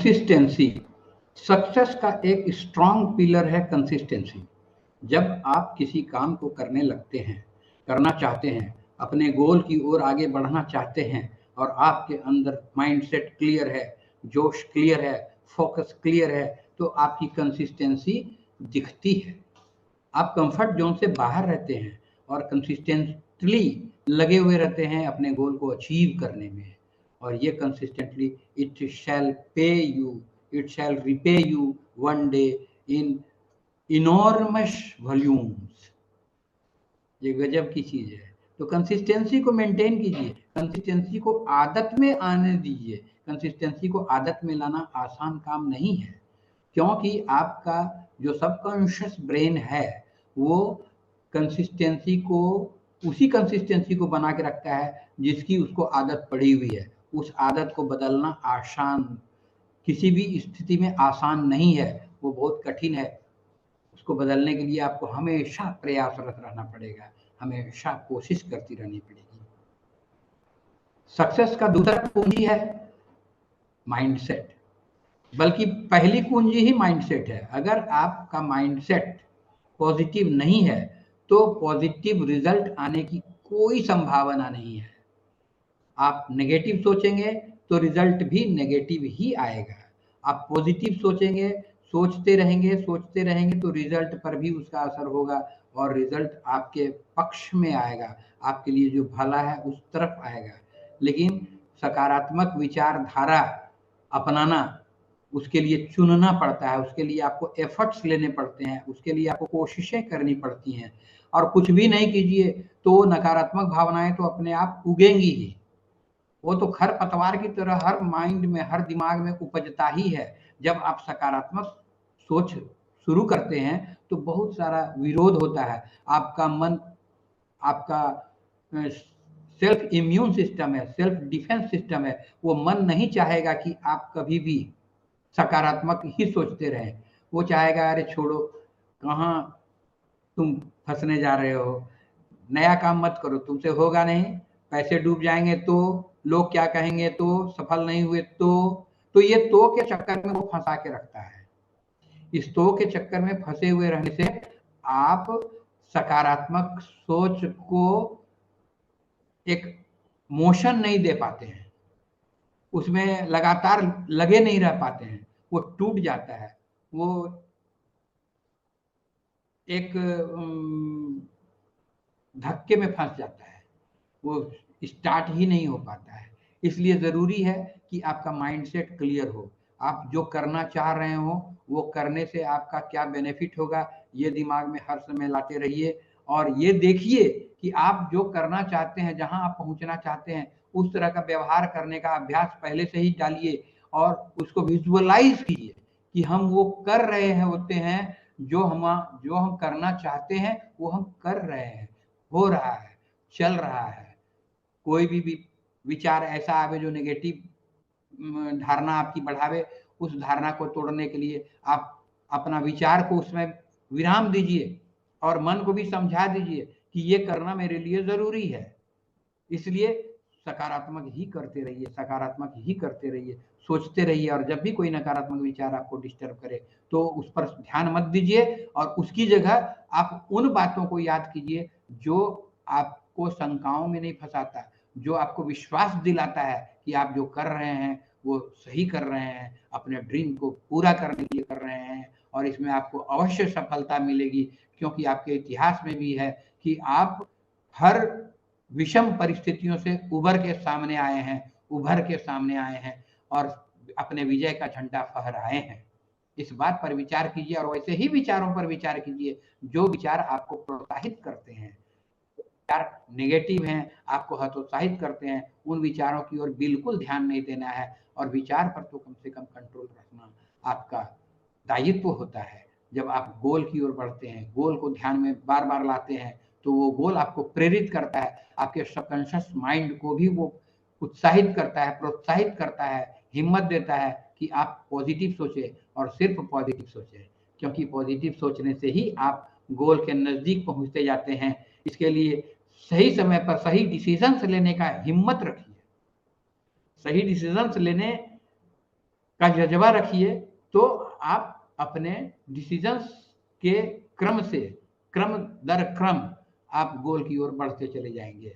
Consistency success का एक strong pillar है। कंसिस्टेंसी, जब आप किसी काम को करने लगते हैं, करना चाहते हैं, अपने गोल की ओर आगे बढ़ना चाहते हैं और आपके अंदर माइंडसेट क्लियर है, जोश क्लियर है, फोकस क्लियर है, तो आपकी कंसिस्टेंसी दिखती है। आप कंफर्ट जोन से बाहर रहते हैं और कंसिस्टेंटली लगे हुए रहते हैं अपने गोल को अचीव करने में, और ये कंसिस्टेंटली इट शैल पे you, it shall repay you one day in enormous volumes. ये गजब की चीज है। तो कंसिस्टेंसी को मेंटेन कीजिए, कंसिस्टेंसी को आदत में आने दीजिए। कंसिस्टेंसी को आदत में लाना आसान काम नहीं है, क्योंकि आपका जो सबकॉन्शियस ब्रेन है वो कंसिस्टेंसी को, उसी कंसिस्टेंसी को बना के रखता है जिसकी उसको आदत पड़ी हुई है। उस आदत को बदलना आसान, किसी भी स्थिति में आसान नहीं है, वो बहुत कठिन है। उसको बदलने के लिए आपको हमेशा प्रयासरत रहना पड़ेगा, हमेशा कोशिश करती रहनी पड़ेगी। सक्सेस का दूसरा कुंजी है माइंडसेट, बल्कि पहली कुंजी ही माइंडसेट है। अगर आपका माइंडसेट पॉजिटिव नहीं है तो पॉजिटिव रिजल्ट आने की कोई संभावना नहीं है। आप नेगेटिव सोचेंगे तो रिजल्ट भी नेगेटिव ही आएगा। आप पॉजिटिव सोचेंगे, सोचते रहेंगे तो रिजल्ट पर भी उसका असर होगा और रिजल्ट आपके पक्ष में आएगा, आपके लिए जो भला है उस तरफ आएगा। लेकिन सकारात्मक विचारधारा अपनाना, उसके लिए चुनना पड़ता है, उसके लिए आपको एफर्ट्स लेने पड़ते हैं, उसके लिए आपको कोशिशें करनी पड़ती हैं। और कुछ भी नहीं कीजिए तो नकारात्मक भावनाएं तो अपने आप उगेंगी ही। वो तो खरपतवार की तरह हर माइंड में, हर दिमाग में उपजता ही है। जब आप सकारात्मक सोच शुरू करते हैं तो बहुत सारा विरोध होता है। आपका मन, आपका सेल्फ इम्यून सिस्टम है, सेल्फ डिफेंस सिस्टम है, वो मन नहीं चाहेगा कि आप कभी भी सकारात्मक ही सोचते रहें। वो चाहेगा अरे छोड़ो, कहाँ तुम फंसने जा रहे हो, नया काम मत करो, तुमसे होगा नहीं, पैसे डूब जाएंगे तो, लोग क्या कहेंगे तो, सफल नहीं हुए तो ये तो के चक्कर में वो फंसा के रखता है। इस तो के चक्कर में फंसे हुए रहने से आप सकारात्मक सोच को एक मोशन नहीं दे पाते हैं, उसमें लगातार लगे नहीं रह पाते हैं, वो टूट जाता है, वो एक धक्के में फंस जाता है, वो स्टार्ट ही नहीं हो पाता है। इसलिए जरूरी है कि आपका माइंडसेट क्लियर हो। आप जो करना चाह रहे हो वो करने से आपका क्या बेनिफिट होगा, ये दिमाग में हर समय लाते रहिए। और ये देखिए कि आप जो करना चाहते हैं, जहां आप पहुंचना चाहते हैं, उस तरह का व्यवहार करने का अभ्यास पहले से ही डालिए और उसको विजुअलाइज कीजिए कि हम वो कर रहे हैं, होते हैं जो हम करना चाहते हैं वो हम कर रहे हैं, हो रहा है, चल रहा है। कोई भी विचार ऐसा आवे जो नेगेटिव धारणा आपकी बढ़ावे, उस धारणा को तोड़ने के लिए आप अपना विचार को उसमें विराम दीजिए और मन को भी समझा दीजिए कि ये करना मेरे लिए जरूरी है। इसलिए सकारात्मक ही करते रहिए, सकारात्मक ही करते रहिए, सोचते रहिए। और जब भी कोई नकारात्मक विचार आपको डिस्टर्ब करे तो उस पर ध्यान मत दीजिए और उसकी जगह आप उन बातों को याद कीजिए जो आपको शंकाओं में नहीं फंसाता, जो आपको विश्वास दिलाता है कि आप जो कर रहे हैं वो सही कर रहे हैं, अपने ड्रीम को पूरा करने के लिए कर रहे हैं और इसमें आपको अवश्य सफलता मिलेगी। क्योंकि आपके इतिहास में भी है कि आप हर विषम परिस्थितियों से उभर के सामने आए हैं और अपने विजय का झंडा फहराए हैं। इस बात पर विचार कीजिए और वैसे ही विचारों पर विचार कीजिए जो विचार आपको प्रोत्साहित करते हैं। विचार नेगेटिव हैं, आपको हतोत्साहित करते हैं, उन विचारों की ओर बिल्कुल ध्यान नहीं देना है। और विचार पर तो कम से कम कंट्रोल रखना आपका दायित्व होता है। जब आप गोल की ओर बढ़ते हैं, गोल को ध्यान में बार बार लाते हैं, तो वो गोल आपको प्रेरित करता है, आपके सबकॉन्शियस माइंड को भी वो उत्साहित करता है, प्रोत्साहित करता है, हिम्मत देता है कि आप पॉजिटिव सोचें और सिर्फ पॉजिटिव सोचें। क्योंकि पॉजिटिव सोचने से ही आप गोल के नजदीक पहुंचते जाते हैं। इसके लिए सही समय पर सही डिसीजंस लेने का हिम्मत रखिए। सही डिसीजंस लेने का जज्बा रखिए तो आप अपने डिसीजंस के क्रम दर क्रम आप गोल की ओर बढ़ते चले जाएंगे।